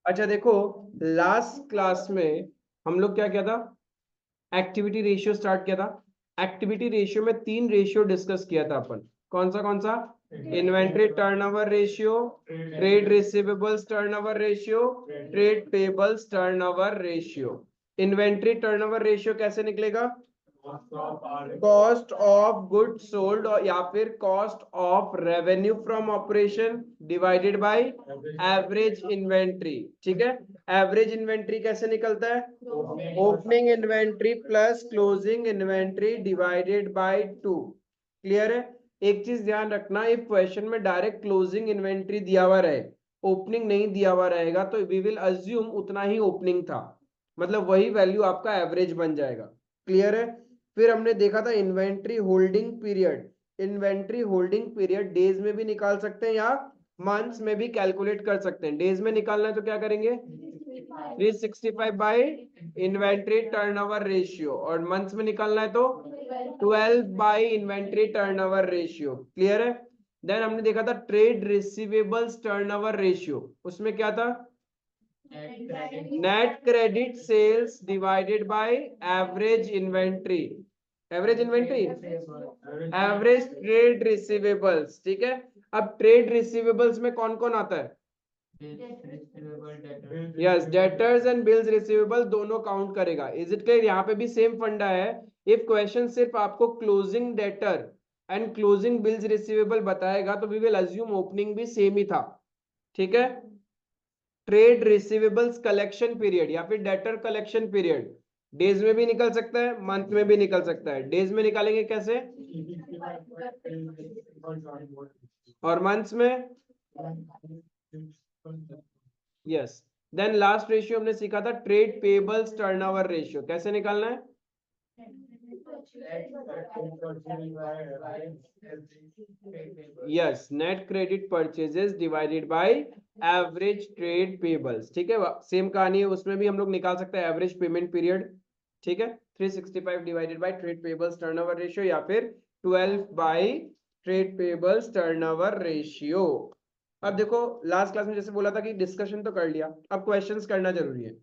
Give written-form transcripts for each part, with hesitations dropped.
अच्छा देखो, last class में हम लोग क्या किया था, एक्टिविटी रेशियो स्टार्ट किया था। एक्टिविटी रेशियो में 3 रेशियो डिस्कस किया था अपन। कौन सा? Inventory turnover ratio, trade receivables turnover ratio, trade payables turnover ratio. Inventory turnover ratio कैसे निकलेगा? कॉस्ट ऑफ गुड सोल्ड या फिर cost of revenue from operation divided by average inventory. ठीक है, एवरेज इन्वेंट्री कैसे निकलता है? Opening inventory plus closing inventory divided by 2। Clear है? एक चीज ध्यान रखना, इफ क्वेश्चन में डायरेक्ट क्लोजिंग इन्वेंट्री दिया हुआ रहे, ओपनिंग नहीं दिया हुआ रहेगा, तो वी विल अज्यूम उतना ही ओपनिंग था, मतलब वही वैल्यू आपका एवरेज बन जाएगा। क्लियर है? फिर हमने देखा था inventory holding period. Inventory holding period days में भी निकाल सकते हैं या मंथ्स में भी कैलकुलेट कर सकते हैं। डेज में निकालना है तो क्या करेंगे? 365 बाई इन्वेंट्री टर्नओवर रेशियो, और मंथ्स में निकालना है तो 12 by inventory turnover ratio. Clear है? देन हमने देखा था ट्रेड रिसीवेबल्स टर्नओवर रेशियो। उसमें क्या था? Net credit sales divided by average inventory. Average inventory, average trade receivables. ठीक है, अब ट्रेड रिसीवेबल्स में कौन कौन आता है? Yes, debtors and bills receivable दोनों काउंट करेगा। Is it clear? यहाँ पे भी सेम फंडा है। इफ क्वेश्चन सिर्फ आपको closing debtor and closing bills receivable बताएगा तो वी विल अज्यूम ओपनिंग भी सेम ही था। ठीक है, ट्रेड रिसीवेबल्स कलेक्शन पीरियड या फिर डेटर कलेक्शन पीरियड डेज में भी निकल सकता है, मंथ में भी निकल सकता है। डेज में निकालेंगे कैसे, और मंथ्स में? यस। देन लास्ट रेशियो हमने सीखा था ट्रेड पेबल्स टर्नओवर रेशियो। कैसे निकालना है? Yes, net credit purchases divided by average trade payables. ठीक है, सेम कहानी है, उसमें भी हम लोग निकाल सकते हैं एवरेज पेमेंट पीरियड। ठीक है, 365 divided by trade payables turnover ratio या फिर 12 by trade payables turnover ratio. अब देखो, लास्ट क्लास में जैसे बोला था कि डिस्कशन तो कर लिया, अब क्वेश्चंस करना जरूरी है।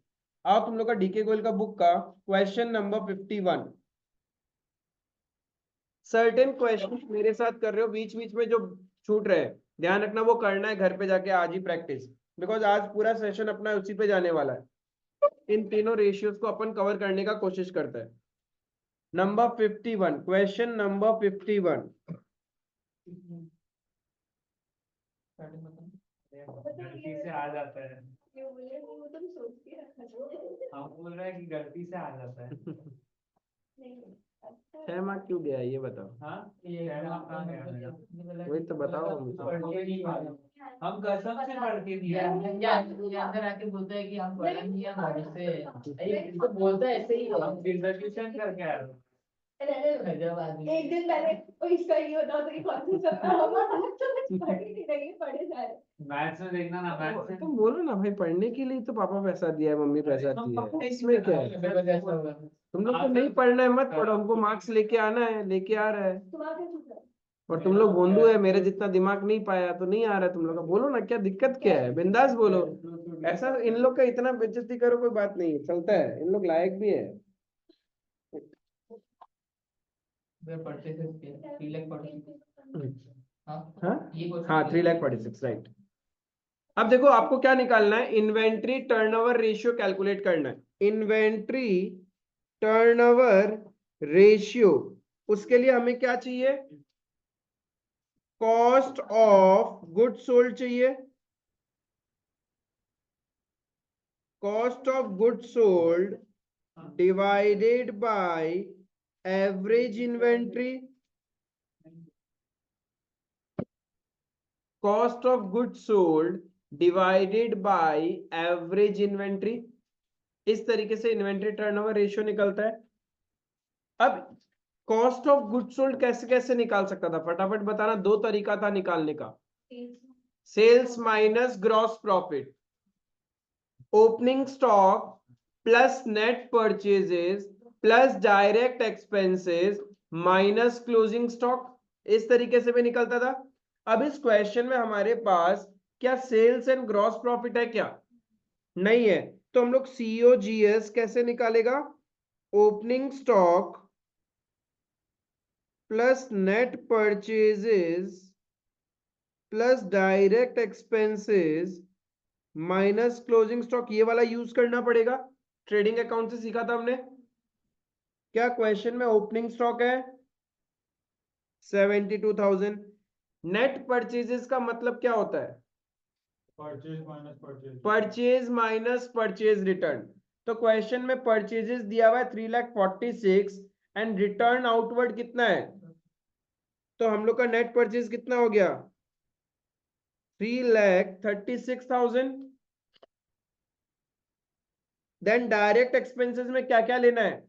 आओ तुम लोग का डीके गोयल का बुक का क्वेश्चन नंबर 51। सर्टेन क्वेश्चन मेरे साथ कर रहे हो, बीच बीच में जो छूट रहे हैं ध्यान रखना, वो करना है घर पे जाके आज ही प्रैक्टिस, बिकॉज आज पूरा सेशन अपना उसी पे जाने वाला है। इन तीनों रेशियोज को अपन कवर करने का कोशिश करते हैं। Number 51, question number 51। गलती से आ जाता है। हम बोल रहे हैं कि गलती से आ जाता है। 6 मार्क क्यों गया ये बताओ? हाँ, ये है कहाँ गया मेरा? वही तो बताओ हमको। पढ़ के नहीं पाए। हम कसम से पढ़ के दिया। ये अंदर आके बोलता है कि हम पढ़ नहीं है घर से, तो बोलता है ऐसे ही है। हम रिजर्वेशन करके आए हो। एक दिन पहले इसका ये बताओ तो कि कौन सा पढ़े जा रहे। मैथ्स में देखना ना, मैथ्स में तुम बोलो ना भाई, पढ़ने के लिए तो पापा पैसा दिया है, मम्मी पैसा दी है, इसमें क्या है? तुम लोग को नहीं पढ़ना है मत पढ़ो, हमको मार्क्स लेके आना है, लेके आ रहा है। और तुम लोग भोंदू है, मेरे जितना दिमाग नहीं पाया तो नहीं आ रहा है तुम लोग का। बोलो ना, क्या दिक्कत क्या है, बिंदास बोलो। ऐसा इन लोग का इतना बेइज्जती करो, कोई बात नहीं, चलता है, इन लोग लायक भी है। पढ़ते थे 3 लाख हाँ 3,46,000 राइट। अब देखो आपको क्या निकालना है, इन्वेंट्री टर्नओवर रेशियो कैलकुलेट करना है। इन्वेंट्री टर्नओवर रेशियो, उसके लिए हमें क्या चाहिए? कॉस्ट ऑफ गुड सोल्ड चाहिए। Cost of good sold divided by average inventory. Cost of good sold divided by average inventory. इस तरीके से इन्वेंट्री टर्नओवर रेशियो निकलता है। अब कॉस्ट ऑफ गुड सोल्ड कैसे कैसे निकाल सकता था, फटाफट बताना। 2 तरीका था निकालने का, sales minus gross profit, opening stock plus net purchases plus direct expenses minus closing stock. इस तरीके से भी निकलता था। अब इस क्वेश्चन में हमारे पास क्या सेल्स एंड ग्रॉस प्रॉफिट है क्या? नहीं है, तो हम लोग COGS कैसे निकालेगा? Opening stock plus net purchases plus direct expenses minus closing stock, ये वाला यूज करना पड़ेगा। ट्रेडिंग अकाउंट से सीखा था हमने। क्या क्वेश्चन में ओपनिंग स्टॉक है 72,000। नेट परचेजेस का मतलब क्या होता है? Purchase minus purchase return. तो क्वेश्चन में परचेजेस दिया हुआ है 3,46,000 एंड रिटर्न आउटवर्ड कितना है? तो हम लोग का नेट परचेज कितना हो गया? 3,36,000। देन डायरेक्ट एक्सपेंसेस में क्या क्या लेना है?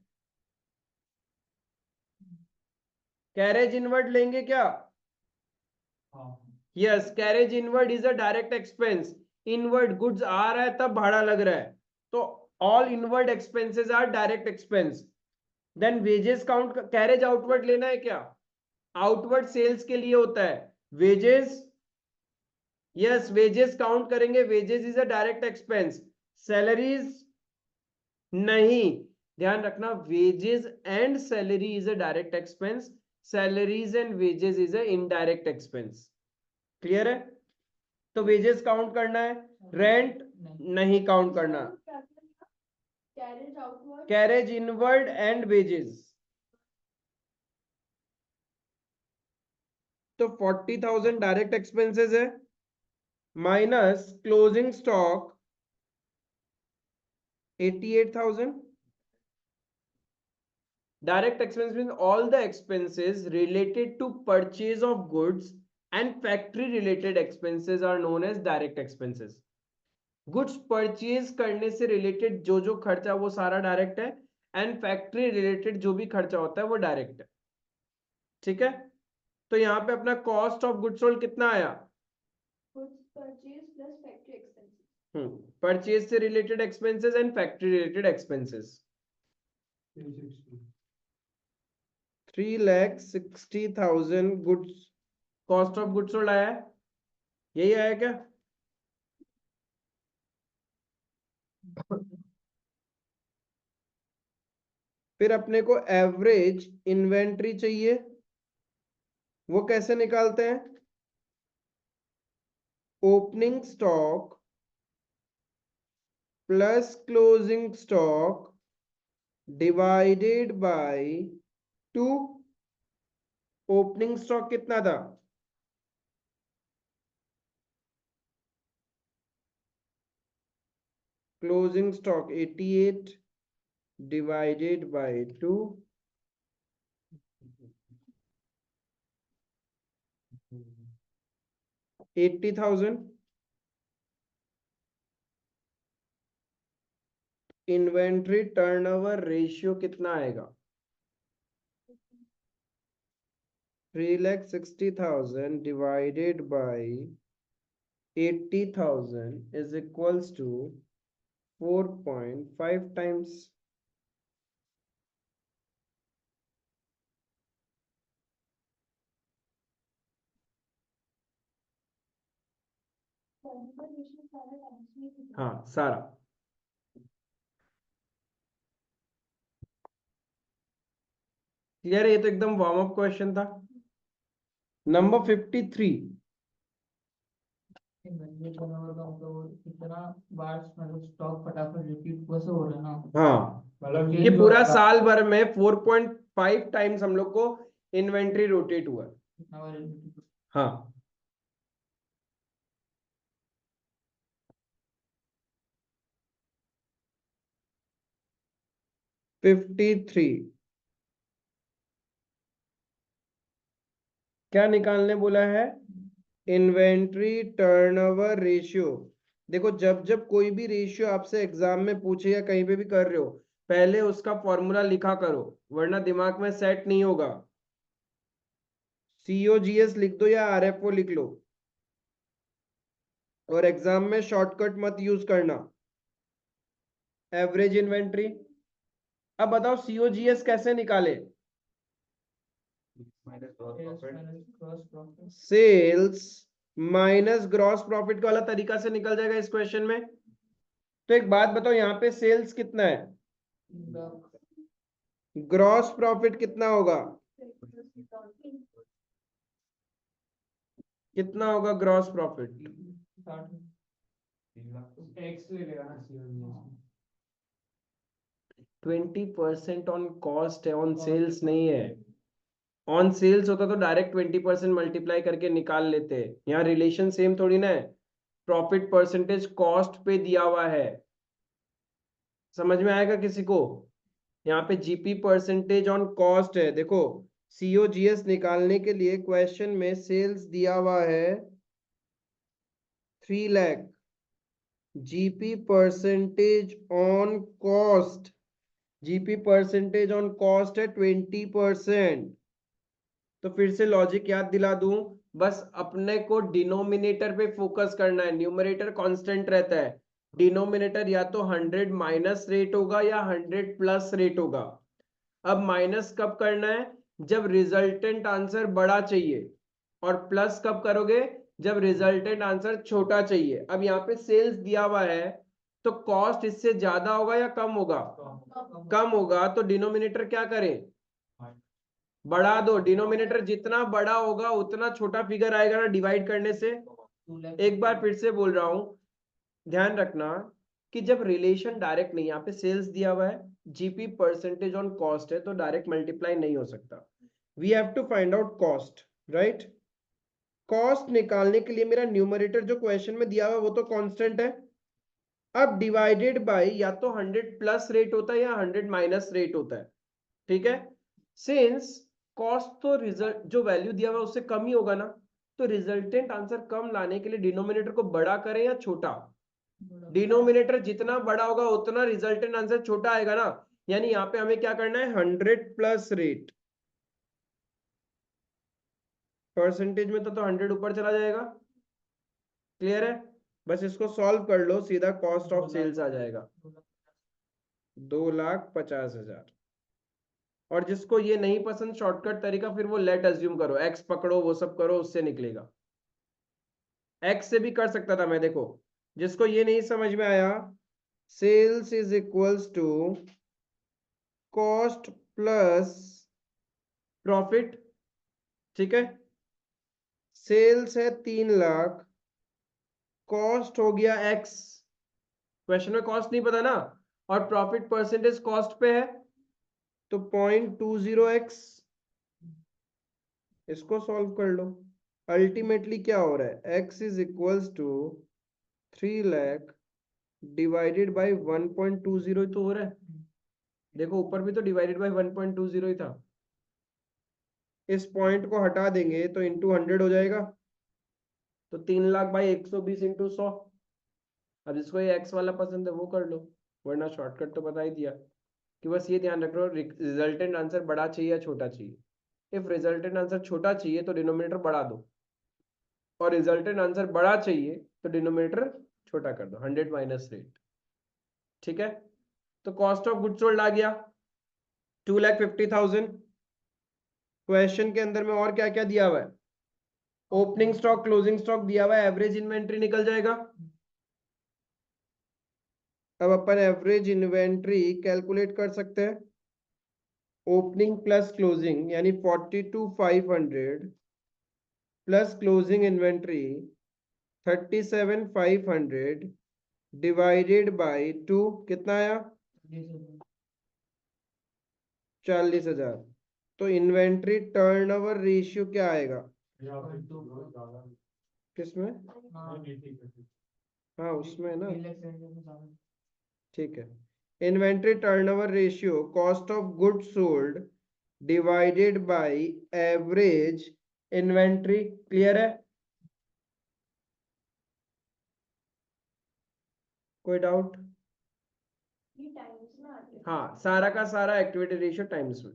कैरेज इनवर्ड लेंगे क्या? Yes, carriage inward is a direct expense. Inward goods आ रहा है तब भाड़ा लग रहा है, तो all inward expenses are direct expense. Then wages count, carriage outward लेना है क्या? आउटवर्ड सेल्स के लिए होता है वेजेस। यस, वेजेस काउंट करेंगे, wages is a direct expense. Salaries नहीं, ध्यान रखना, wages and salary is a direct expense, salaries and wages is a indirect expense. Clear है? तो वेजेस काउंट करना है, रेंट नहीं काउंट करना। Carriage outward, carriage inward and wages. तो 40,000 डायरेक्ट एक्सपेंसेस है minus closing stock 88,000। Direct expense means all the expenses related to purchase of goods and factory related expenses are known as direct expenses. Goods purchase करने से related जो जो खर्चा वो सारा direct है, एंड फैक्ट्री रिलेटेड जो भी खर्चा होता है वो डायरेक्ट है। ठीक है, तो यहाँ पे अपना कॉस्ट ऑफ गुड्स सोल्ड कितना आया? Goods purchase plus factory expenses. Purchase से related expenses and factory related expenses 3,60,000 goods, cost of goods sold आया है, यही आया क्या? फिर अपने को एवरेज इन्वेंट्री चाहिए, वो कैसे निकालते हैं? Opening stock plus closing stock divided by 2। Opening stock कितना था? Closing stock 88 divided by 2, 80,000। Inventory turnover ratio कितना आएगा? 3,60,000 divided by 80,000 is equals to 4.5 times. हाँ सारा। क्लियर है? ये तो एकदम वार्म अप क्वेश्चन था। नंबर 53। कितना बार मतलब स्टॉक फटाफट रिपीट वैसे हो रहा है ना। हाँ, मतलब ये पूरा साल भर में 4.5 टाइम्स हम लोग को इन्वेंट्री रोटेट हुआ है। कितना बार repeat- हाँ, फिफ्टी थ्री। क्या निकालने बोला है? Inventory turnover ratio. देखो, जब जब कोई भी रेशियो आपसे एग्जाम में पूछे या कहीं पे भी कर रहे हो, पहले उसका फॉर्मूला लिखा करो, वरना दिमाग में सेट नहीं होगा। COGS लिख दो या RFO लिख लो, और एग्जाम में शॉर्टकट मत यूज करना, एवरेज इन्वेंट्री। अब बताओ COGS कैसे निकाले? सेल्स माइनस ग्रॉस प्रॉफिट वाला तरीका से निकल जाएगा इस क्वेश्चन में। तो एक बात बताओ, यहाँ पे सेल्स कितना है, ग्रॉस प्रॉफिट कितना होगा, कितना होगा ग्रॉस प्रॉफिट? टैक्स ले लेगा ना सीओ 20% ऑन कॉस्ट है, ऑन सेल्स नहीं है। ऑन सेल्स होता तो डायरेक्ट 20% मल्टीप्लाई करके निकाल लेते। यहाँ रिलेशन सेम थोड़ी ना है, प्रॉफिट परसेंटेज कॉस्ट पे दिया हुआ है। समझ में आएगा किसी को? यहाँ पे जीपी परसेंटेज ऑन कॉस्ट है। देखो सीओजीएस निकालने के लिए क्वेश्चन में सेल्स दिया हुआ है 3 lakh, GP percentage on cost, GP percentage on cost है 20%। तो फिर से लॉजिक याद दिला दूं, बस अपने को डिनोमिनेटर पे फोकस करना है, न्यूमरेटर कांस्टेंट रहता है, डिनोमिनेटर या तो 100 माइनस रेट होगा या 100 प्लस रेट होगा। अब माइनस कब करना है, जब रिजल्टेंट आंसर बड़ा चाहिए, और प्लस कब करोगे, जब रिजल्टेंट आंसर छोटा चाहिए। अब यहाँ पे सेल्स दिया हुआ है, तो कॉस्ट इससे ज्यादा होगा या कम होगा? कम होगा, तो डिनोमिनेटर क्या करें, बढ़ा दो। डिनोमिनेटर जितना बड़ा होगा उतना छोटा फिगर आएगा ना डिवाइड करने से। एक बार फिर से बोल रहा हूं, ध्यान रखना कि जब रिलेशन डायरेक्ट नहीं, यहाँ पे सेल्स दिया हुआ है, जीपी परसेंटेज ऑन कॉस्ट है, तो डायरेक्ट मल्टीप्लाई नहीं हो सकता। We have to find out cost, right? Cost निकालने के लिए मेरा न्यूमरेटर जो क्वेश्चन में दिया हुआ है वो तो कांस्टेंट है। अब डिवाइडेड बाय या तो 100 प्लस रेट होता है या 100 माइनस रेट होता है, ठीक है? सिंस कॉस्ट तो रिजल्ट जो वैल्यू दिया हुआ है उससे कम ही होगा ना, तो रिजल्टेंट आंसर कम लाने के लिए डिनोमिनेटर को बड़ा करें या छोटा? डिनोमिनेटर जितना बड़ा होगा उतना रिजल्टेंट आंसर छोटा आएगा ना। यानी यहाँ पे हमें क्या करना है, 100 प्लस रेट, परसेंटेज में तो 100 ऊपर चला जाएगा। क्लियर है? बस इसको सॉल्व कर लो, सीधा कॉस्ट ऑफ सेल्स आ जाएगा 2,50,000। और जिसको ये नहीं पसंद शॉर्टकट तरीका, फिर वो लेट अज्यूम करो, एक्स पकड़ो, वो सब करो, उससे निकलेगा। एक्स से भी कर सकता था मैं। देखो जिसको ये नहीं समझ में आया, sales is equals to cost plus profit, ठीक है? सेल्स है 3 लाख, कॉस्ट हो गया एक्स, क्वेश्चन में कॉस्ट नहीं पता ना, और प्रॉफिट परसेंटेज कॉस्ट पे है तो 0.20x। इसको सॉल्व कर लो। अल्टीमेटली क्या हो रहा है, x is equals to 3 lakh divided by 1.20 तो हो रहा है। देखो ऊपर भी तो डिवाइडेड बाय 1.20 ही था। इस पॉइंट को हटा देंगे तो इंटू 100 हो जाएगा, तो 3 लाख बाई 120 इंटू 100। अब जिसको ये एक्स वाला पसंद है वो कर लो, वरना शॉर्टकट तो बता ही दिया कि बस ये ध्यान रखो रिजल्टेंट आंसर बड़ा चाहिए या छोटा चाहिए। इफ रिजल्टेंट आंसर छोटा चाहिए तो डिनोमिनेटर बढ़ा दो, और रिजल्टेंट आंसर बड़ा चाहिए तो डिनोमिनेटर छोटा कर दो, 100 माइनस रेट, ठीक है? तो कॉस्ट ऑफ गुड्स सोल्ड आ गया 2,50,000। क्वेश्चन के अंदर में और क्या क्या दिया हुआ है, ओपनिंग स्टॉक, क्लोजिंग स्टॉक दिया हुआ है, एवरेज इन्वेंट्री निकल जाएगा। अब अपन एवरेज इन्वेंट्री कैलकुलेट कर सकते हैं, ओपनिंग प्लस क्लोजिंग, यानी 42,500 plus closing inventory 37,500 divided by 2, कितना आया? 40,000। तो इन्वेंट्री टर्नओवर रेशियो क्या आएगा किसमें? हाँ उसमें ना, ठीक है। Inventory turnover ratio cost of goods sold divided by average inventory. Clear है? कोई डाउट? ये टाइम्स में आते हैं। हाँ सारा का सारा एक्टिविटी रेशियो टाइम्स में।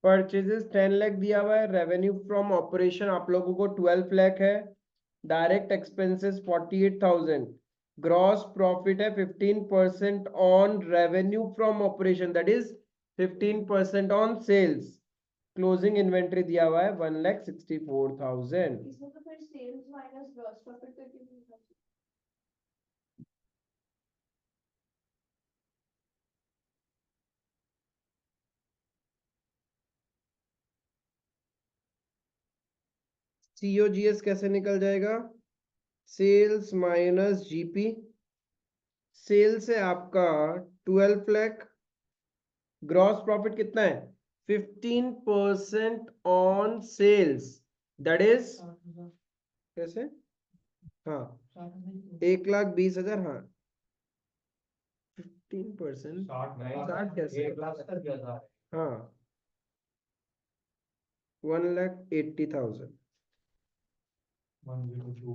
परचेजेस 10 लाख दिया हुआ है, रेवेन्यू फ्रॉम ऑपरेशन आप लोगों को 12 लाख है, डायरेक्ट एक्सपेंसेस 48,000, ग्रॉस प्रॉफिट है 15% on revenue from operation, that is 15% on sales, closing inventory दिया हुआ है 1,64,000। इसमें तो फिर सेल्स माइनस ग्रॉस प्रॉफिट करके भी होगा। सीओजीएस कैसे निकल जाएगा? सेल्स माइनस जीपी, सेल्स है आपका 12 लाख, ग्रॉस प्रॉफिट कितना है 15% ऑन सेल्स, दैट इज कैसे, हाँ 1,20,000, हाँ 15%, 60 कैसे, 1 लाख तक गया था। हाँ 1,80,000, 102।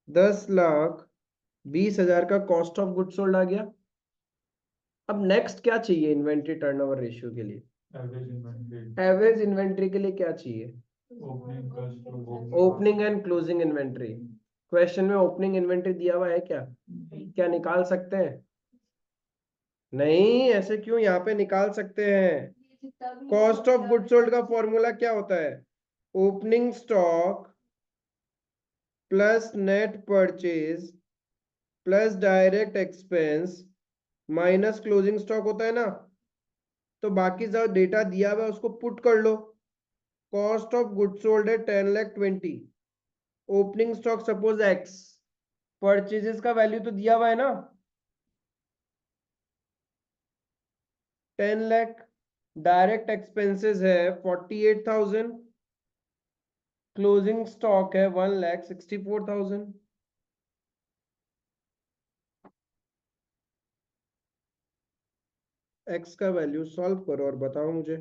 10,20,000 का कॉस्ट ऑफ गुड सोल्ड आ गया। अब नेक्स्ट क्या चाहिए इन्वेंट्री टर्नओवर रेशियो के लिए? Average inventory. एवरेज इन्वेंट्री के लिए क्या चाहिए? Opening opening and closing inventory. Question में ओपनिंग इन्वेंट्री दिया हुआ है क्या? क्या निकाल सकते हैं? नहीं, ऐसे क्यों, यहाँ पे निकाल सकते हैं। कॉस्ट ऑफ गुड सोल्ड का फॉर्मूला क्या होता है? Opening stock plus net purchase plus direct expense minus closing stock होता है ना। तो बाकी जो डेटा दिया हुआ है उसको पुट कर लो। कॉस्ट ऑफ गुड सोल्ड है 10,20,000, opening stock suppose x, purchases का वैल्यू तो दिया हुआ है ना 10 लाख, डायरेक्ट एक्सपेंसेस है 48,000, क्लोजिंग स्टॉक है 1,64,000। एक्स का वैल्यू सॉल्व करो और बताओ मुझे,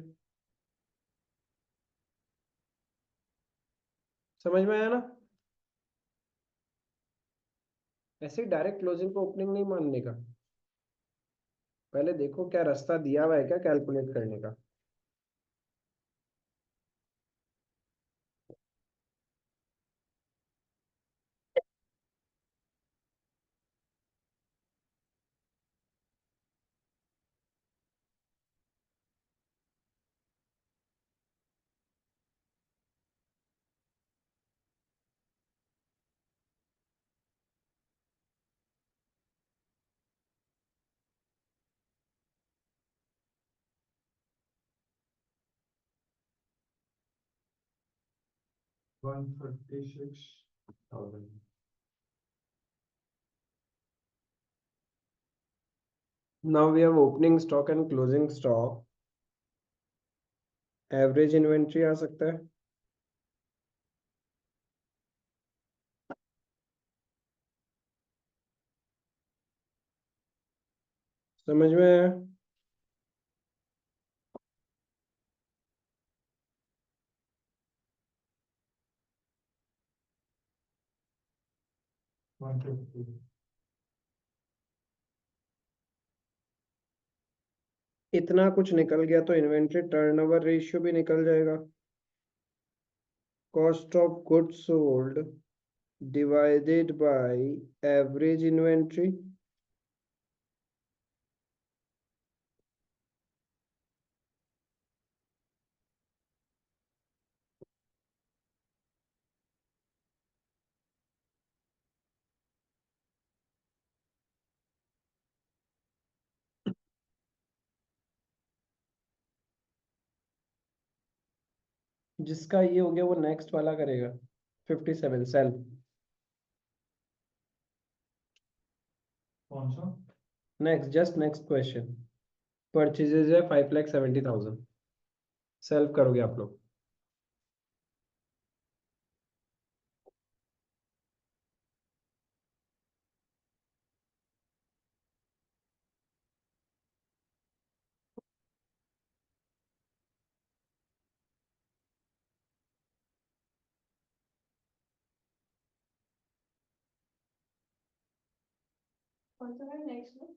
समझ में आया ना? ऐसे डायरेक्ट क्लोजिंग को ओपनिंग नहीं मानने का, पहले देखो क्या रास्ता दिया हुआ है क्या कैलकुलेट करने का। Now we have opening stock and closing stock, average inventory आ सकता है। समझ में आया? इतना कुछ निकल गया तो इन्वेंट्री टर्नओवर रेशियो भी निकल जाएगा। Cost of goods sold divided by average inventory, जिसका ये हो गया वो नेक्स्ट वाला करेगा 57 सेल। कौन सा? Next, just next question, purchases है 5,70,000, सेल्फ करोगे आप लोग। कौन सा है नेक्स्ट में?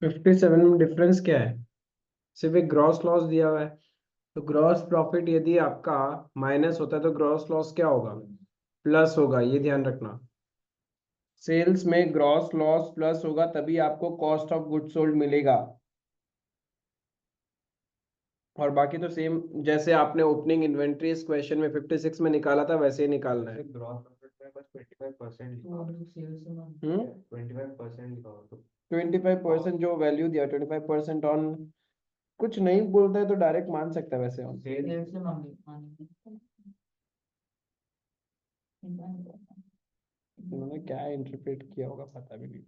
57 में डिफरेंस क्या है? सिर्फ एक ग्रॉस लॉस दिया हुआ है, तो ग्रॉस प्रॉफिट यदि आपका माइनस होता है तो ग्रॉस लॉस क्या होगा? प्लस होगा, ये ध्यान रखना। सेल्स में ग्रॉस लॉस प्लस होगा तभी आपको कॉस्ट ऑफ गुड्स सोल्ड मिलेगा। और बाकी तो सेम जैसे आपने ओपनिंग इन्वेंट्री इस क्वेश्चन में 56 में निकाला था वैसे ही निकालना है। ग्रॉस प्रॉफिट में बस 25% लिखा वो हुआ लोग सेल्स में है। 25% लिखा हुआ है। 25% जो वैल्यू दिया 25% ऑन कुछ नहीं बोलता है तो डायरेक्ट मान सकता है वैसे हम। सेल्स में मांगे उन्होंने क्या इंटरप्रेट किया होगा पता भी नहीं।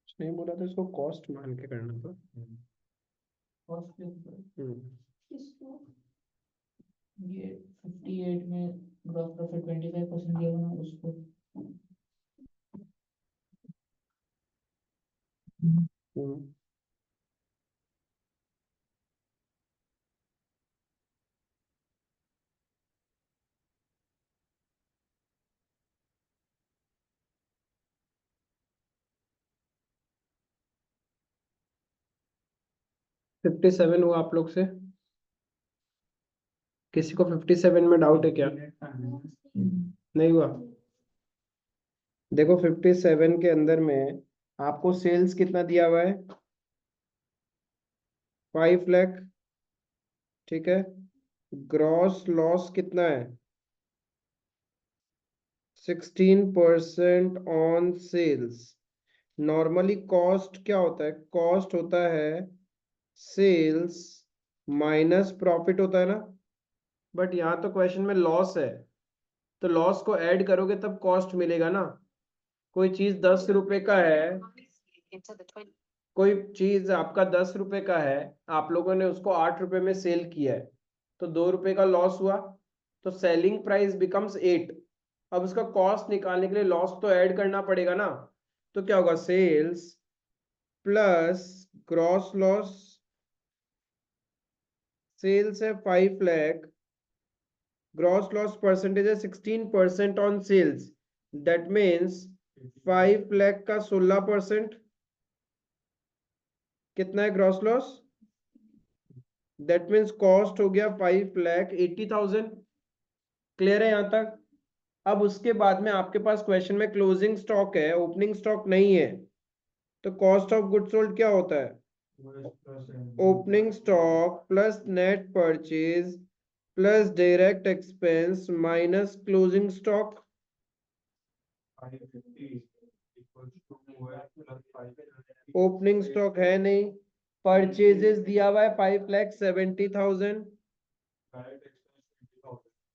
कुछ नहीं बोला तो इसको कॉस्ट मान के करना था। कॉस्ट हम्म। किसको? ये 58 में ग्रॉस प्रॉफिट 25% दिया हुआ ना उसको। हम्म। 57 हुआ आप लोग से? किसी को 57 में डाउट है क्या? नहीं हुआ? देखो 57 के अंदर में आपको सेल्स कितना दिया हुआ है? 5 लाख, ठीक है। ग्रॉस लॉस कितना है? 16% ऑन सेल्स। नॉर्मली कॉस्ट क्या होता है? कॉस्ट होता है सेल्स माइनस प्रॉफिट होता है ना। बट यहाँ तो क्वेश्चन में लॉस है, तो लॉस को ऐड करोगे तब कॉस्ट मिलेगा ना। कोई चीज 10 रुपए का है, कोई चीज आपका 10 रुपए का है, आप लोगों ने उसको 8 रुपए में सेल किया है, तो 2 रुपए का लॉस हुआ, तो सेलिंग प्राइस बिकम्स 8। अब उसका कॉस्ट निकालने के लिए लॉस तो ऐड करना पड़ेगा ना। तो क्या होगा? Sales plus gross loss. Sales है 5 लाख, ग्रॉस लॉस परसेंटेज है 16% on sales, that means 5 lakh का 16% कितना है gross loss? That means cost हो गया 5,80,000। क्लियर है यहाँ तक? अब उसके बाद में आपके पास क्वेश्चन में क्लोजिंग स्टॉक है, ओपनिंग स्टॉक नहीं है, तो कॉस्ट ऑफ गुड्स सोल्ड क्या होता है? Opening stock plus net purchase plus direct expense minus closing stock. Opening stock है नहीं, परचेजेस दिया हुआ है 5,70,000,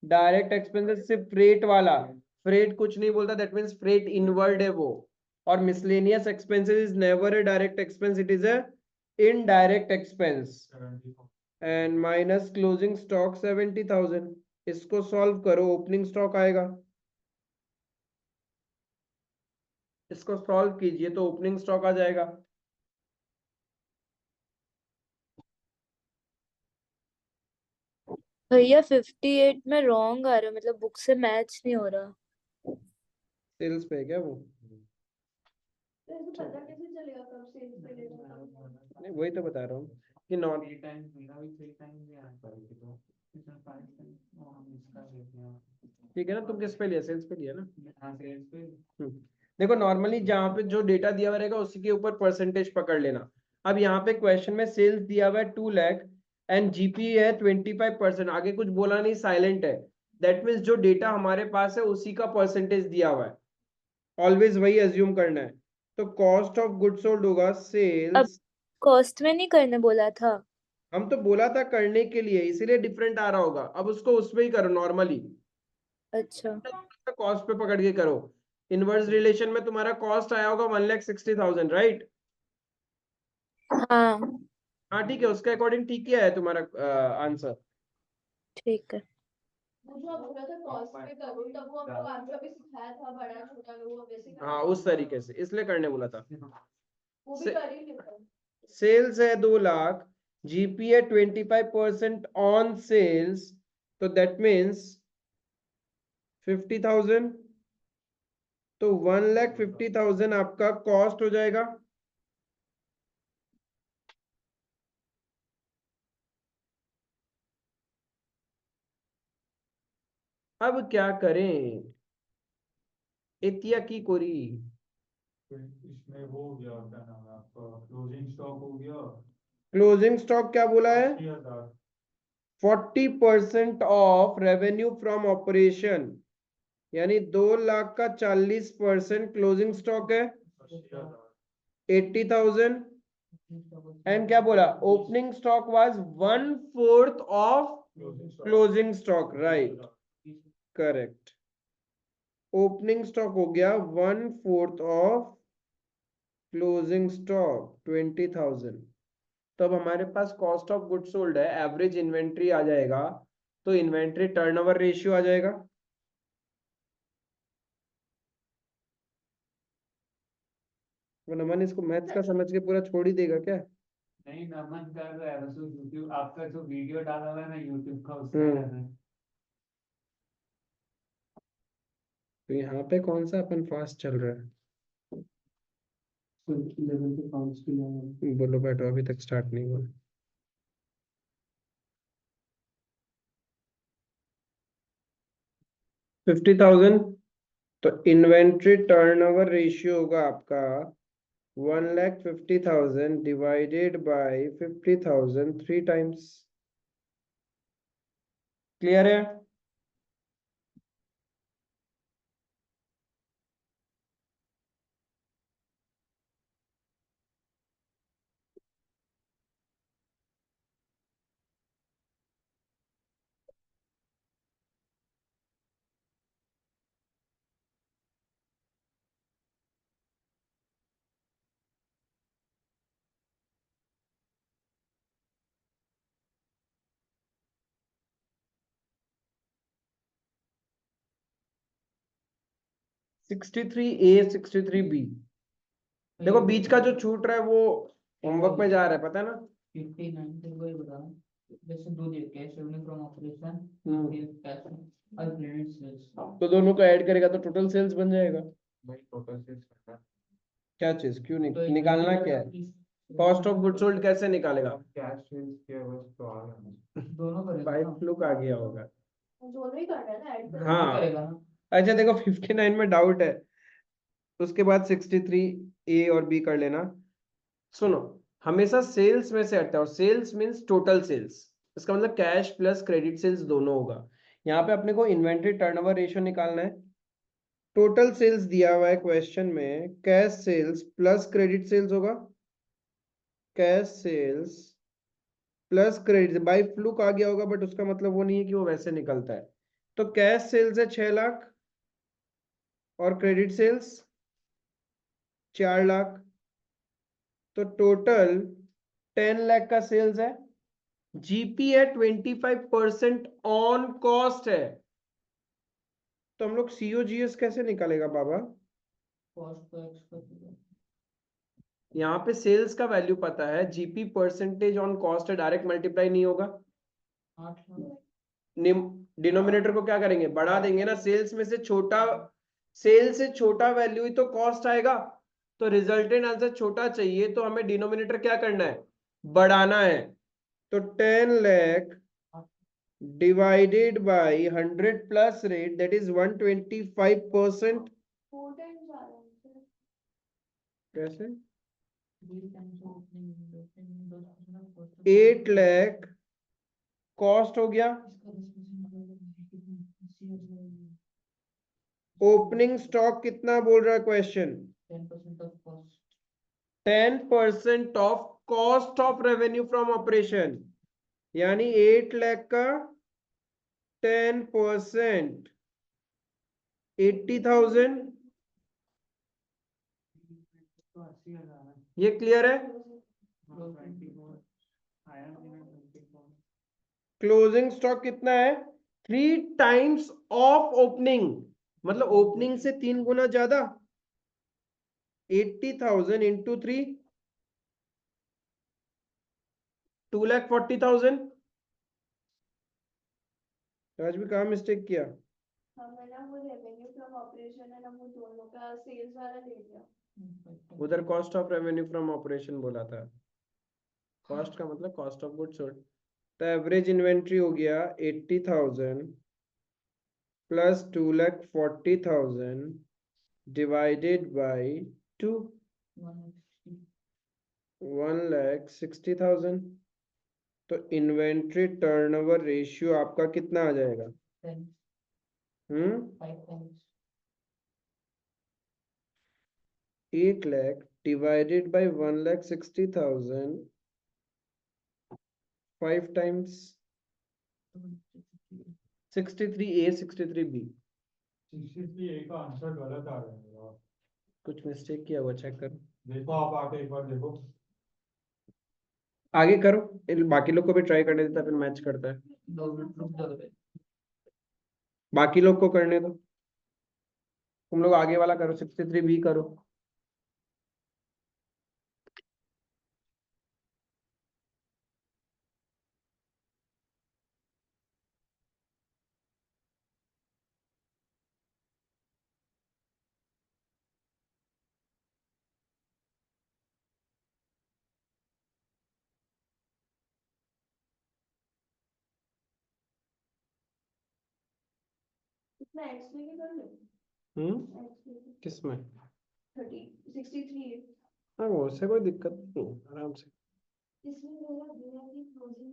डायरेक्ट एक्सपेंसेस सिर्फ फ्रेट वाला, फ्रेट कुछ नहीं बोलता, दैट मींस फ्रेट इनवर्ड है वो। और miscellaneous expenses is never a direct expense, it is a indirect expense. And minus closing stock 70,000। इसको सॉल्व करो, ओपनिंग स्टॉक आएगा। इसको सॉल्व कीजिए तो ओपनिंग स्टॉक आ जाएगा। भैया 58 में रॉन्ग आ रहा है, मतलब बुक से मैच नहीं हो रहा। सेल्स पे है क्या वो? तो इसको पता कैसे चलेगा कब सेल्स पे लेगा? नहीं वही तो बता रहा हूँ कि नॉन। 3 टाइम मेरा भी 3 टाइम भी आ पाएगी तो इसमें 5 टाइम हम इसका लेते हैं। ठीक है ना, तुम किस पे लिया? सेल्स पे लिया ना। हाँ सेल्स पे। देखो नॉर्मली जहाँ पे जो डेटा दिया हुआ रहेगा उसी के ऊपर परसेंटेज पकड़ लेना। अब यहाँ पे क्वेश्चन में सेल्स दिया हुआ है 2 लाख एंड जीपी है 25%, आगे कुछ बोला नहीं, साइलेंट है। दैट मीन्स जो डेटा हमारे पास है उसी का परसेंटेज दिया हुआ है, ऑलवेज वही एज्यूम करना है। तो कॉस्ट ऑफ गुड्स सोल्ड होगा अब सेल्स। कॉस्ट में नहीं करने बोला था। हम तो बोला था करने के लिए, इसीलिए डिफरेंट आ रहा होगा। अब उसको उसमें ही करो नॉर्मली, अच्छा कॉस्ट पे पकड़ के करो। इनवर्स रिलेशन में तुम्हारा कॉस्ट आया होगा 1,60,000, राइट? हाँ हाँ ठीक है, उसके अकॉर्डिंग ठीक ही है तुम्हारा आंसर। ठीक है। मुझे अब बोला था कॉस्ट पे करो, तब वो हमको आंसर भी सिखाया था, बड़ा छोटा वो वैसे हाँ उस तरीके से, इसलिए करने बोला था। वो भी कर ही लेता। सेल्स है 2 लाख, जीपी है 25% ऑन सेल्स, तो दैट मीन्स 50,000, तो 1,50,000 आपका कॉस्ट हो जाएगा। अब क्या करें, इतिया की कोरी। इसमें वो हो गया, क्या नाम है आपका, क्लोजिंग स्टॉक हो गया क्लोजिंग स्टॉक क्या बोला है? 80,000। 40% ऑफ रेवेन्यू फ्रॉम ऑपरेशन, यानी 2 लाख का 40% क्लोजिंग स्टॉक है 80,000। एंड क्या बोला? Opening stock was 1/4 of closing stock, right, correct. Opening stock हो गया 1/4 ऑफ क्लोजिंग स्टॉक 20,000। तो अब हमारे पास कॉस्ट ऑफ गुड्स सोल्ड है, एवरेज इन्वेंट्री आ जाएगा, तो इन्वेंट्री टर्नओवर रेशियो आ जाएगा। वो नमन इसको मैथ्स का समझ के पूरा छोड़ ही देगा क्या? नहीं, नमन कर रहा है बस, वो यूट्यूब आपका जो वीडियो डाला हुआ है ना यूट्यूब का, उसमें हम्म। कर रहा है। तो यहाँ पे कौन सा अपन फास्ट चल रहा है? लेवल पे काउंट्स के लिए बोलो बैठो, अभी तक स्टार्ट नहीं हुआ। 50,000, तो इन्वेंट्री टर्नओवर रेशियो होगा आपका 1,50,000 डिवाइडेड बाय 50,000 3 टाइम्स। क्लियर है? (63A, 63B). देखो बीच का जो छूट रहा है वो होमवर्क में जा रहा है, पता है ना? 59 तो वही बता रहा हूँ। जैसे दो दिए, cash revenue from operation, cash और क्रेडिट सेल्स। तो दोनों को ऐड करेगा तो टोटल सेल्स बन जाएगा। भाई टोटल सेल्स करना क्या चीज, क्यों तो नहीं निकालना? क्या है कॉस्ट ऑफ गुड सोल्ड, कैसे निकालेगा? कैश सेल्स किया बस तो आ गया। दोनों करेगा बाई ना, फ्लूक आ गया होगा। दोनों ही करना है ना, ऐड करना हाँ करेगा ना। अच्छा देखो 59 में डाउट है, उसके बाद 63A और B कर लेना। सुनो, हमेशा सेल्स में से हटता है, और सेल्स मीन्स टोटल सेल्स, इसका मतलब कैश प्लस क्रेडिट सेल्स दोनों होगा। यहाँ पे अपने को इन्वेंट्री टर्नओवर रेशियो निकालना है। टोटल सेल्स दिया हुआ है क्वेश्चन में, cash sales plus credit sales होगा, cash sales plus credit, by fluke आ गया होगा, बट उसका मतलब वो नहीं है कि वो वैसे निकलता है। तो कैश सेल्स है 6 लाख और क्रेडिट सेल्स 4 लाख, तो टोटल 10 लाख का सेल्स है। जीपी है 25% ऑन कॉस्ट है, तो हम लोग सीओजीएस कैसे निकालेगा बाबा? कॉस्ट को एक्स कर दिया। यहाँ पे सेल्स का वैल्यू पता है, जीपी परसेंटेज ऑन कॉस्ट है, डायरेक्ट मल्टीप्लाई नहीं होगा। 8 लाख। डिनोमिनेटर को क्या करेंगे, बढ़ा देंगे ना, सेल्स में से छोटा, सेल से छोटा वैल्यू ही तो कॉस्ट आएगा, तो रिजल्टेंट आंसर छोटा चाहिए, तो हमें डिनोमिनेटर क्या करना है, बढ़ाना है। तो 10 lakh divided by 100 plus rate, that is 125%। 4 times आ रहा है। कैसे? 3 टाइम्स ओपनिंग 8 लाख कॉस्ट हो गया, ओपनिंग स्टॉक कितना बोल रहा है question? 10% of cost. 10% of cost of revenue from operation, यानी 8 लाख का 10% 80,000। तो 80,000 है। ये क्लियर है? क्लोजिंग स्टॉक कितना है? 3 टाइम्स ऑफ ओपनिंग, मतलब ओपनिंग से 3 गुना ज्यादा। 80,000 इंटू 3, 2,40,000। आज भी कहाँ मिस्टेक किया? हाँ, मैंने वो रेवेन्यू फ्रॉम ऑपरेशन है ना, वो दोनों का सेल्स वाला ले लिया। उधर cost of revenue from operation बोला था, कॉस्ट का मतलब कॉस्ट ऑफ गुड्स सोल्ड। तो एवरेज इन्वेंट्री हो गया 80,000 प्लस 2,40,000 डिवाइडेड बाई 2, 1,60,000। तो इन्वेंट्री टर्नओवर रेशियो आपका कितना आ जाएगा? 8 lakh divided by 1,60,000 5 times 63A 63B। 63A का आंसर गलत आ रहा है यार। कुछ मिस्टेक किया हुआ, चेक करो, देखो आप आके एक बार देखो। आगे करो, बाकी लोग को भी ट्राई करने देता, फिर मैच करता है। 2 मिनट रुक जाओ बे। बाकी लोग को करने दो, तुम लोग आगे वाला करो, 63B करो। इतना एक्स लेके कर लो, एक्स लेके किसमें? 63 है। हाँ, वो से कोई दिक्कत नहीं, आराम से। इसमें मेरा दिया कि closing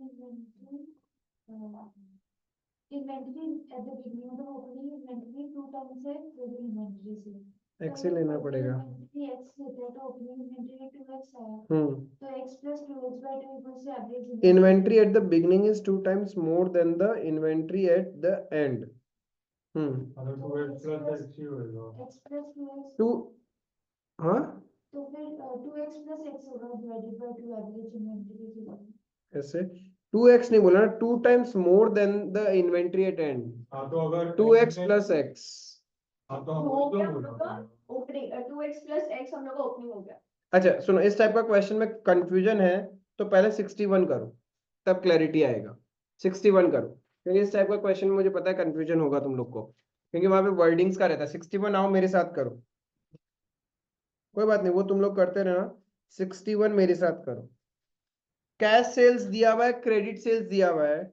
inventory eight the beginning of opening inventory 2 times है क्लोजिंग इन्वेंटरी से। एक्स ही लेना पड़ेगा। एक्स लेते हैं तो ओपनिंग इन्वेंटरी 2x आया, तो x plus 2x by 2 equals to average Inventory at the beginning is 2 times more than the inventory at the end. अगर 2x plus x ही होएगा। x plus 2x, टू, हाँ तो फिर 2x plus x होगा divided by 2 average inventory की। ऐसे 2x नहीं बोला ना, 2 times more than the inventory at end. हाँ तो अगर 2x plus x. हाँ तो हम हो वही गया तो हम बोल लोग का रहे हैं। ओपनिंग, 2x plus x हम लोग का ओपनिंग हो गया। अच्छा सुनो, इस टाइप का क्वेश्चन में कंफ्यूजन है तो पहले 61 करो, तब क्लैरिटी आएगा। 61 करो, क्योंकि इस टाइप का क्वेश्चन में मुझे पता है कंफ्यूजन होगा तुम लोग को, क्योंकि वहां पे वर्डिंग्स का रहता है। 61 आओ मेरे साथ करो, कोई बात नहीं, वो तुम लोग करते रहना। 61 मेरे साथ करो। कैश सेल्स दिया हुआ है, क्रेडिट सेल्स दिया हुआ है,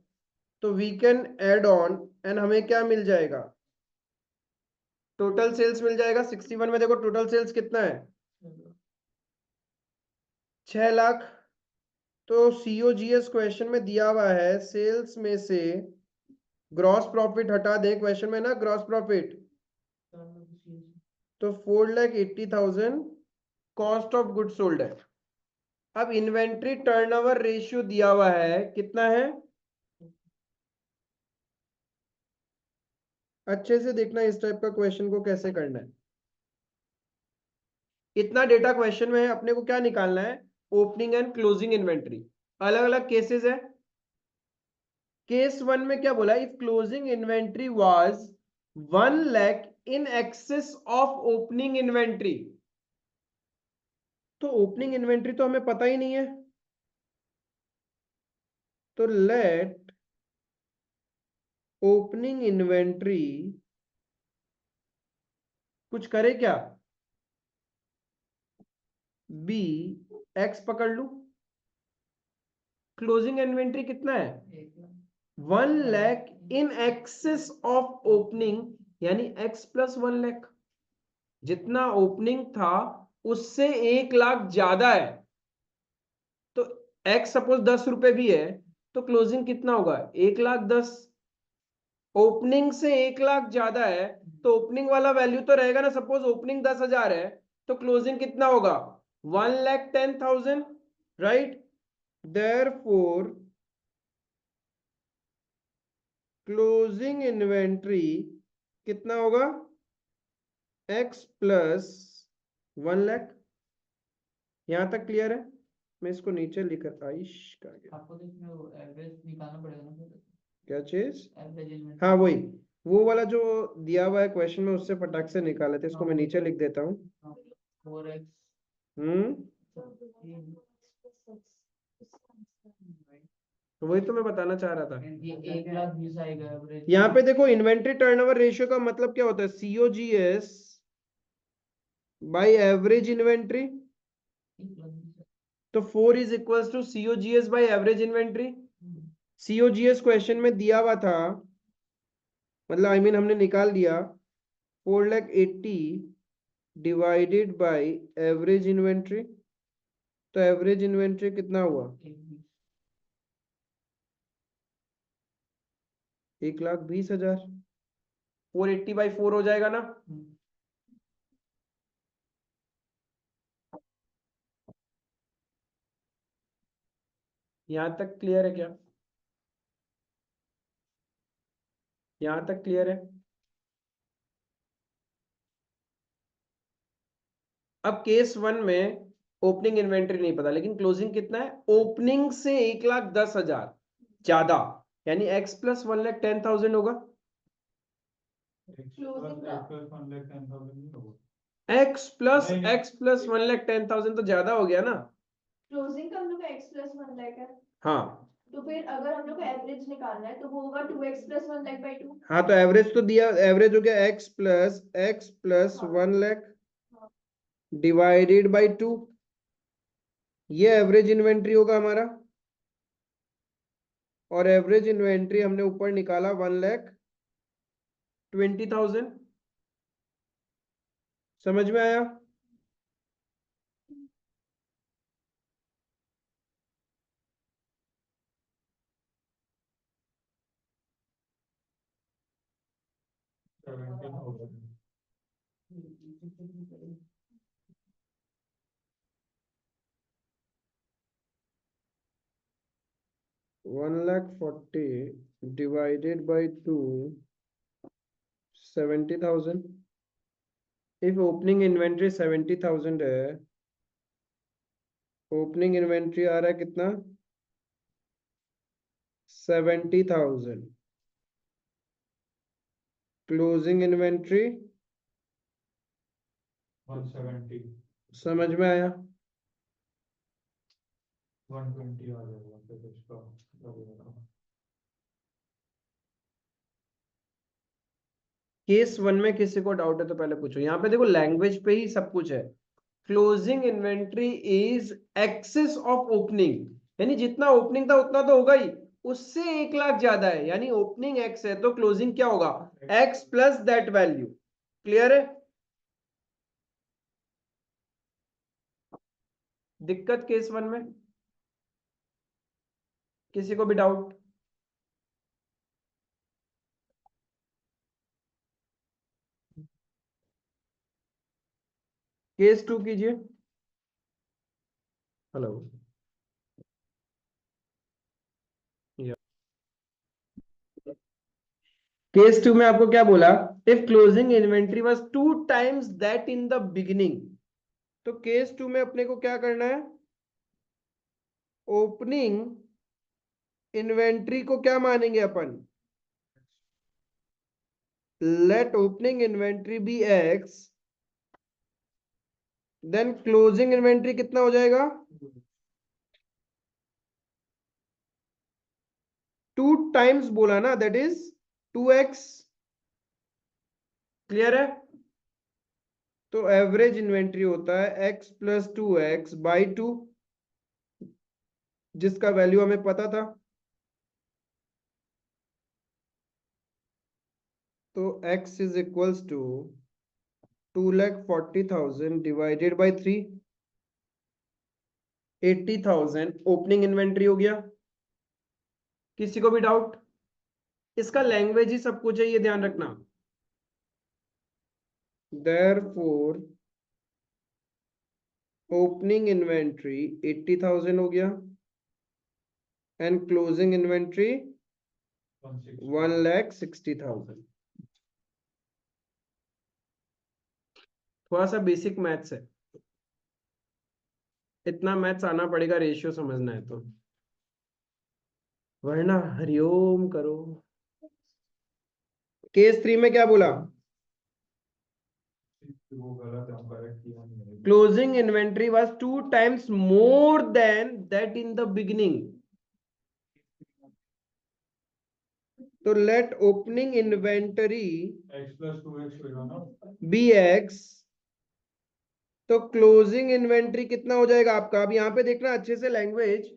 तो we can add on and हमें क्या मिल जाएगा? टोटल सेल्स मिल जाएगा। 61 में देखो टोटल सेल्स कितना है, 6 लाख। तो सीओजीएस क्वेश्चन में दिया हुआ है सेल्स में से ग्रॉस प्रॉफिट हटा दे, क्वेश्चन में ना ग्रॉस प्रॉफिट, तो 4,80,000 कॉस्ट ऑफ गुड सोल्ड है। अब इन्वेंट्री टर्नओवर रेशियो दिया हुआ है, कितना है? अच्छे से देखना इस टाइप का क्वेश्चन को कैसे करना है। इतना डेटा क्वेश्चन में है, अपने को क्या निकालना है? Opening and closing inventory. अलग अलग केसेस है। केस 1 में क्या बोला? If closing inventory was 1 lakh in excess of opening inventory, तो ओपनिंग इन्वेंट्री तो हमें पता ही नहीं है, तो लेट ओपनिंग इन्वेंट्री कुछ करे क्या? बी एक्स पकड़ लू। क्लोजिंग इन्वेंट्री कितना है? 1 lakh in excess of opening, यानी x प्लस 1 लाख। जितना ओपनिंग था उससे 1 लाख ज्यादा है, तो x सपोज 10 रुपए भी है, तो क्लोजिंग कितना होगा? 1,10,000। ओपनिंग से 1 लाख ज्यादा है, तो ओपनिंग वाला वैल्यू तो रहेगा ना। सपोज ओपनिंग 10,000 है, तो क्लोजिंग कितना होगा? 1,10,000, राइट? Therefore क्लोजिंग इन्वेंट्री कितना होगा? x plus 1 lakh. यहां तक क्लियर है? मैं इसको नीचे लिखकर आइश कर गया। आपको तो इसमें वो एवरेज निकालना पड़ेगा ना फिर, क्या चीज? Average inventory. हाँ वही, वो वाला जो दिया हुआ है क्वेश्चन में, उससे फटाक से निकाले थे। इसको मैं नीचे लिख देता हूँ। 4x हम्म, तो वही तो मैं बताना चाह रहा था। ये 1,20,000 आएगा एवरेज। यहाँ पे देखो इन्वेंट्री टर्नओवर रेशियो का मतलब क्या होता है, COGS बाय एवरेज इन्वेंट्री। तो 4 is equals to COGS by average inventory. COGS question में दिया हुआ था, मतलब आई मीन हमने निकाल दिया 4,80,000 डिवाइडेड बाय एवरेज इन्वेंट्री। तो एवरेज इन्वेंट्री कितना हुआ, 1,20,000। 480/4 हो जाएगा ना। यहां तक क्लियर है क्या, यहां तक क्लियर है। अब केस 1 में ओपनिंग इन्वेंट्री नहीं पता, लेकिन क्लोजिंग कितना है, ओपनिंग से 1,10,000 ज्यादा, यानी x प्लस 1,10,000 होगा। Closing का। x प्लस नहीं, नहीं। x प्लस 1,10,000 तो ज्यादा हो गया ना। क्लोजिंग का हम लोग का x प्लस 1 लाख है, हाँ तो फिर अगर हम लोग को एवरेज निकालना है तो वो होगा 2x प्लस 1 लाख बाई 2। हाँ, तो एवरेज तो दिया, एवरेज हो गया x plus 1 lakh divided by 2। ये एवरेज इन्वेंट्री होगा हमारा, और एवरेज इन्वेंट्री हमने ऊपर निकाला 1,20,000। समझ में आया। One lakh 40 divided by 2, 70,000। If opening inventory 70,000 है, ओपनिंग इन्वेंट्री आ रहा है कितना, 70,000। क्लोजिंग इन्वेंट्री 170, समझ में आया। 120 आ जाएगा फिर इसका लगेगा। केस 1 में किसी को डाउट है तो पहले पूछो। यहाँ पे देखो लैंग्वेज पे ही सब कुछ है। Closing inventory is excess of opening, यानी जितना ओपनिंग था उतना तो होगा ही, उससे 1,00,000 ज्यादा है, यानी ओपनिंग x है तो क्लोजिंग क्या होगा, x plus that value. Clear है। दिक्कत केस 1 में किसी को भी डाउट। केस 2 कीजिए। हेलो, केस 2 में आपको क्या बोला, if closing inventory was 2 times that in the beginning. तो केस 2 में अपने को क्या करना है, ओपनिंग इन्वेंट्री को क्या मानेंगे अपन, let opening inventory be x, then closing inventory कितना हो जाएगा, 2 टाइम्स बोला ना, दैट इज 2x। क्लियर है। तो एवरेज इन्वेंट्री होता है x प्लस 2x बाई 2, जिसका वैल्यू हमें पता था। तो x is equals to 2,40,000 divided by 3, 80,000 opening inventory हो गया। किसी को भी डाउट, इसका लैंग्वेज ही सब कुछ है, ये ध्यान रखना। Therefore ओपनिंग इन्वेंट्री 80,000 हो गया एंड क्लोजिंग इन्वेंट्री 1,60,000। थोड़ा सा बेसिक मैथ्स है, इतना मैथ्स आना पड़ेगा रेशियो समझना है तो, वरना हरिओम करो। केस 3 में क्या बोला, वो गलत है, हम करेक्ट किया नहीं है। Closing inventory was 2 times more than that in the beginning. तो let opening inventory x plus 2x होगा ना बी एक्स, तो क्लोजिंग इन्वेंटरी कितना हो जाएगा आपका? अब यहाँ पे देखना अच्छे से language,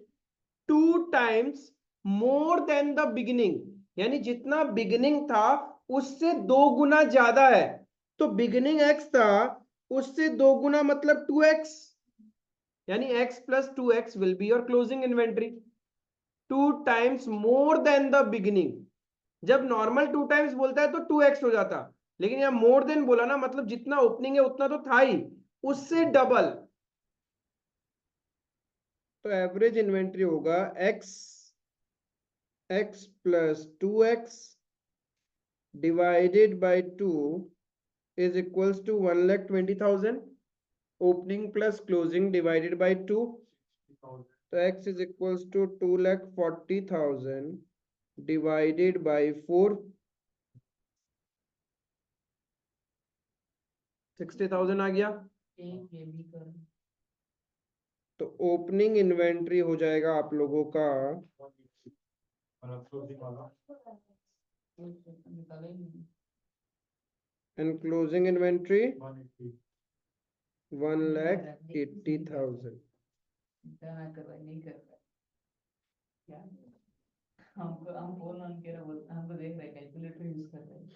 2 times more then the beginning, यानी जितना बिगिनिंग था उससे 2 गुना ज्यादा है। तो बिगिनिंग x था, उससे 2 गुना मतलब 2x, यानी x plus 2x will be your closing inventory. 2 times more then the beginning, जब नॉर्मल 2 टाइम्स बोलता है तो 2x हो जाता, लेकिन यहाँ मोर देन बोला ना, मतलब जितना ओपनिंग है उतना तो था ही, उससे डबल। तो एवरेज इन्वेंट्री होगा x plus 2x divided by 2 is equals to 1,20,000, opening plus closing divided by 2, तो x is equals to 2,40,000 divided by 4, 60,000 आ गया। एक ये भी कर तो ओपनिंग इन्वेंट्री हो जाएगा आप लोगों का मतलब closing वाला निकाले ही नहीं। And closing inventory 180 1,80,000। क्या ना कर रहा है, नहीं कर रहा है। क्या हम फोन ऑन किया बोलते हमको देख रहे हैं, कैलकुलेटर यूज कर रहे हैं।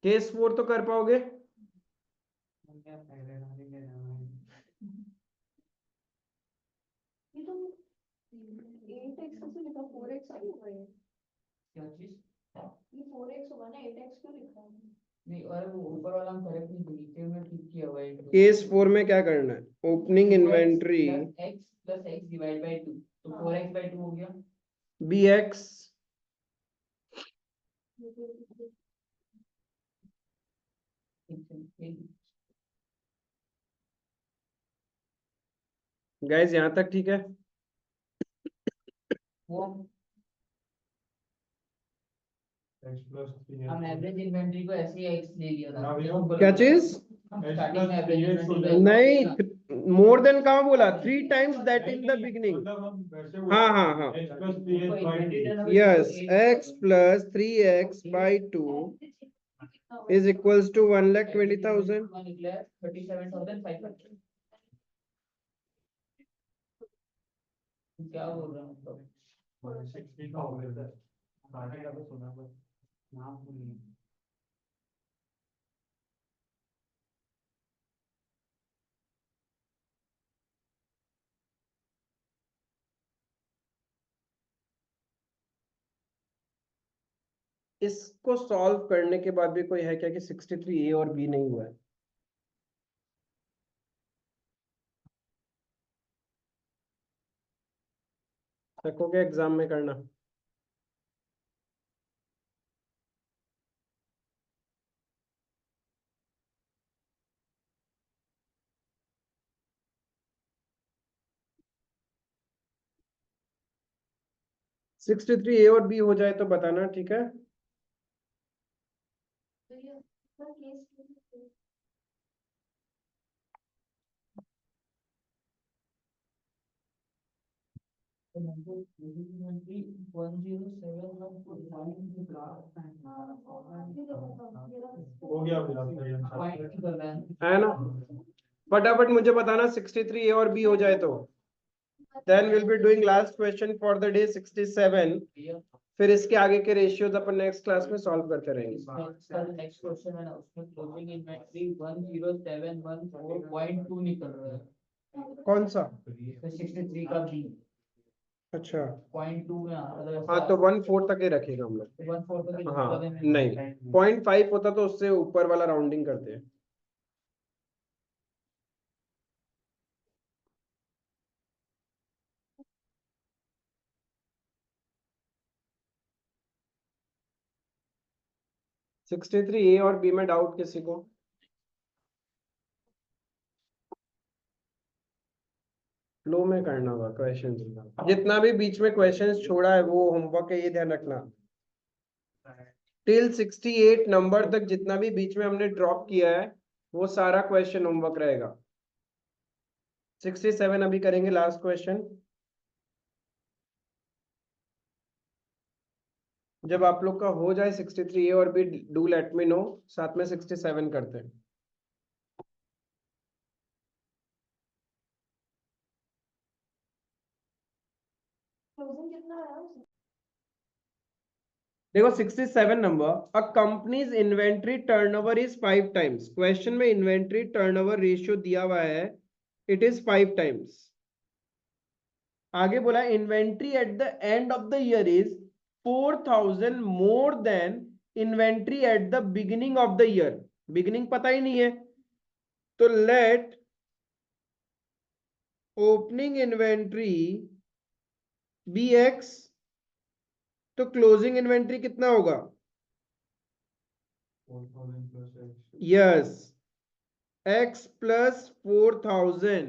केस 4 तो कर पाओगे? हम क्या पहले डालेंगे ना ये तो 8x कैसे लिखा, 4x क्यों हुआ ये? क्या चीज ये 4x होगा ना, 8x क्यों लिखा है? नहीं, और वो ऊपर वाला हम करेक्ट नहीं, नीचे में ठीक किया हुआ है। केस 4 में क्या करना है? Opening inventory x plus x divide by 2, तो 4x बाय 2 हो गया। bx गाइस, यहां तक ठीक है? वो x plus 3x हम एवरेज इन्वेंटरी को ऐसे ही x ले लिया था। हाँ भैया। क्या चीज? हम X स्टार्टिंग में plus एवरेज 3x हो इन्वेंटरी जाएगा। नहीं, मोर देन कहाँ बोला? 3 times that in the beginning. मतलब हम वैसे हाँ हाँ हाँ, x plus 3x by 2 yes, x plus 3x by 2 is equals to 1,20,000। निकला 37,500। क्या बोल रहा हूँ मतलब 160,000 आगे का तो सुना बस नाम भूलिए। इसको सॉल्व करने के बाद भी कोई है क्या कि 63 ए और बी नहीं हुआ है? रखोगे एग्जाम में करना? सिक्सटी थ्री ए और बी हो जाए तो बताना, ठीक है? तो ये इसका केस तो हमको इन्वेंटरी 107,149 हो गया भैया सही आंसर पॉइंट कर रहा है। है ना? फटाफट मुझे बताना 63 ए और बी हो जाए तो। Then will be doing last question for the day 67। फिर इसके आगे के रेशियोज अपन नेक्स्ट क्लास में सॉल्व करते रहेंगे। इसका जो नेक्स्ट क्वेश्चन है ना, उसमें क्लोजिंग इन्वेंटरी 10714.2 निकल रहा है। कौन सा? तो 63 का बी अच्छा, 0.2 में हाँ तो 1/4 तक ही रखेगा हम लोग। 1/4 तक हाँ नहीं, 0.5 होता तो उससे ऊपर वाला राउंडिंग करते हैं। सिक्सटी थ्री ए और बी में डाउट किसी को? फ्लो में करना होगा क्वेश्चन, जितना भी बीच में क्वेश्चंस छोड़ा है वो होमवर्क है, ये ध्यान रखना। टिल 68 नंबर तक जितना भी बीच में हमने ड्रॉप किया है वो सारा क्वेश्चन होमवर्क रहेगा। 67 अभी करेंगे लास्ट क्वेश्चन। जब आप लोग का हो जाए 63A और B, do let me know, साथ में 67 करते हैं। क्लोजिंग कितना आया उसमें? देखो 67 नंबर, a company's inventory turnover is 5 times. Question में इन्वेंट्री टर्नओवर रेशियो दिया हुआ है, इट इज 5 टाइम्स। आगे बोला inventory at the end of the year is 4000 more than inventory at the beginning of the year. Beginning पता ही नहीं है, तो let opening inventory be x, तो क्लोजिंग इन्वेंट्री कितना होगा? 4000 plus X. Yes, x plus 4000।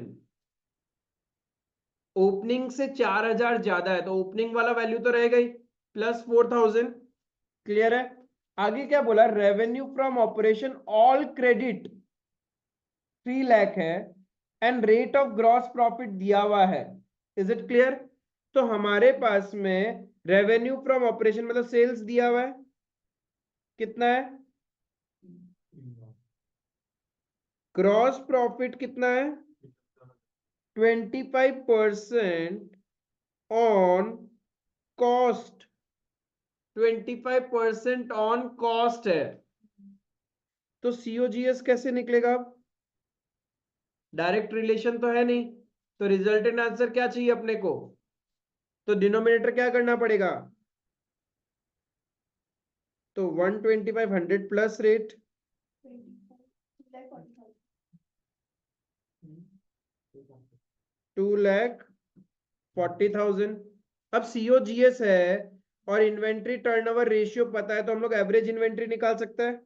Opening से 4000 ज्यादा है तो ओपनिंग वाला वैल्यू तो रहेगा ही, प्लस 4000। क्लियर है? आगे क्या बोला? Revenue from operation all credit 3 lakh है and rate of gross profit दिया हुआ है। Is it clear? तो हमारे पास में रेवेन्यू फ्रॉम ऑपरेशन मतलब सेल्स दिया हुआ है, कितना है? ग्रॉस प्रॉफिट कितना है? 25% ऑन कॉस्ट। 25% ऑन कॉस्ट है, तो सीओजीएस कैसे निकलेगा? अब डायरेक्ट रिलेशन तो है नहीं, तो रिजल्टेंट आंसर क्या चाहिए अपने को? तो डिनोमिनेटर क्या करना पड़ेगा? तो 125 100 प्लस रेट 2,40,000। अब सीओजीएस है और इन्वेंट्री टर्नओवर रेशियो पता है, तो हम लोग एवरेज इन्वेंट्री निकाल सकते हैं।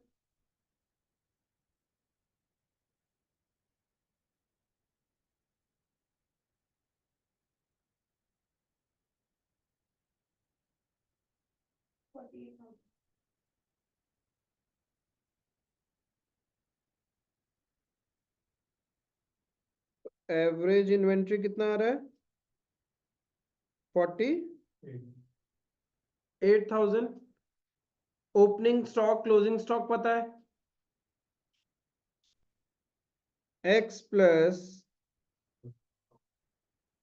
एवरेज इन्वेंट्री कितना आ रहा है? 48,000। ओपनिंग स्टॉक क्लोजिंग स्टॉक पता है, x plus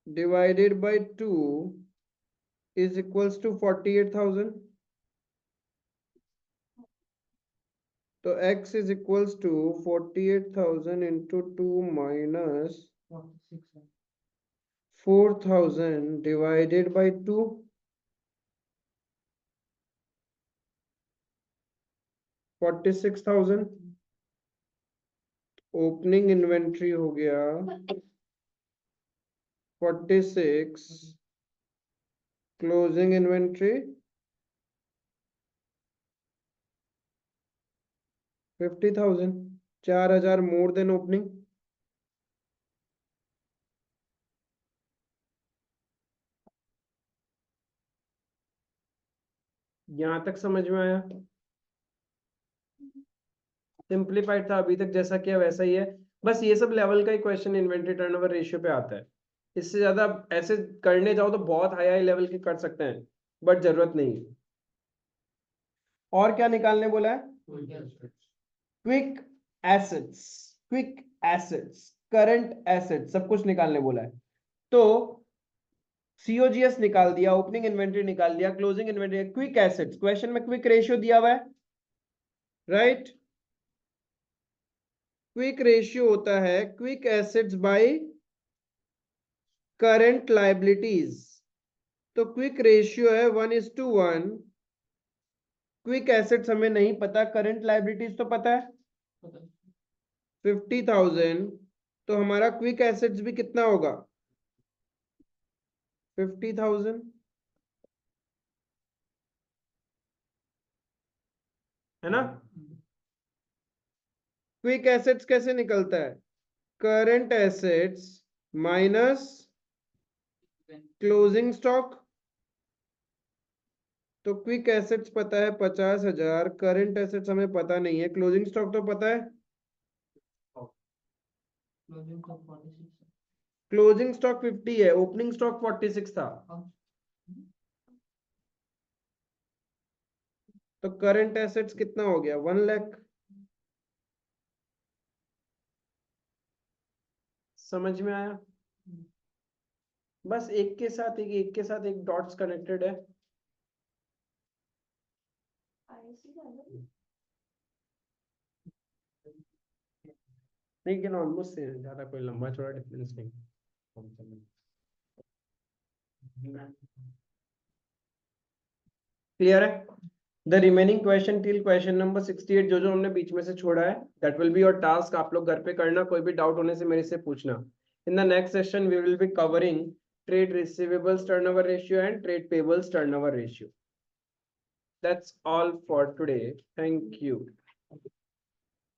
divided by 2 is equals to 48,000। तो x is equals to 48,000 into 2 minus 4,000 divided by 2, 46,000। Opening inventory हो गया 46, closing inventory 50,000, 4,000 more than opening. यहां तक समझ में आया? सिंप्लीफाइड था अभी तक, जैसा किया वैसा ही है, बस ये सब लेवल का ही क्वेश्चन इन्वेंट्री टर्नओवर रेशियो पे आता है। इससे ज्यादा ऐसे करने जाओ तो बहुत हाई हाई लेवल के कर सकते हैं, बट जरूरत नहीं है। और क्या निकालने बोला है? Quick assets, quick assets, current assets, सब कुछ निकालने बोला है। तो सीओजीएस निकाल दिया, ओपनिंग इन्वेंट्री निकाल दिया, closing inventory, quick assets. Question में क्विक रेशियो दिया हुआ है, राइट? क्विक रेशियो होता है quick assets by current liabilities. तो क्विक रेशियो है 1:1। क्विक एसेट्स हमें नहीं पता, करंट लायबिलिटीज तो पता है 50,000। तो हमारा क्विक एसेट्स भी कितना होगा? 50,000, है ना? क्विक एसेट्स कैसे निकलता है? Current assets minus closing stock. तो क्विक एसेट्स पता है 50,000, करंट एसेट्स हमें पता नहीं है, क्लोजिंग स्टॉक तो पता है। क्लोजिंग स्टॉक 50 है, ओपनिंग स्टॉक 46 था। तो करंट एसेट्स कितना हो गया 1 लाख। समझ में आया? बस एक के साथ एक डॉट्स कनेक्टेड है। लेकिन ऑलमोस्ट सेम, ज्यादा कोई लंबा चौड़ा डिफरेंस नहीं। क्लियर है? The remaining question till question number 68 जो हमने बीच में से छोड़ा है, that will be your task. आप लोग घर पे करना, कोई भी डाउट होने से मेरे से पूछना। In the next session we will be covering trade receivables turnover ratio and trade payables turnover ratio. That's all for today. Thank you.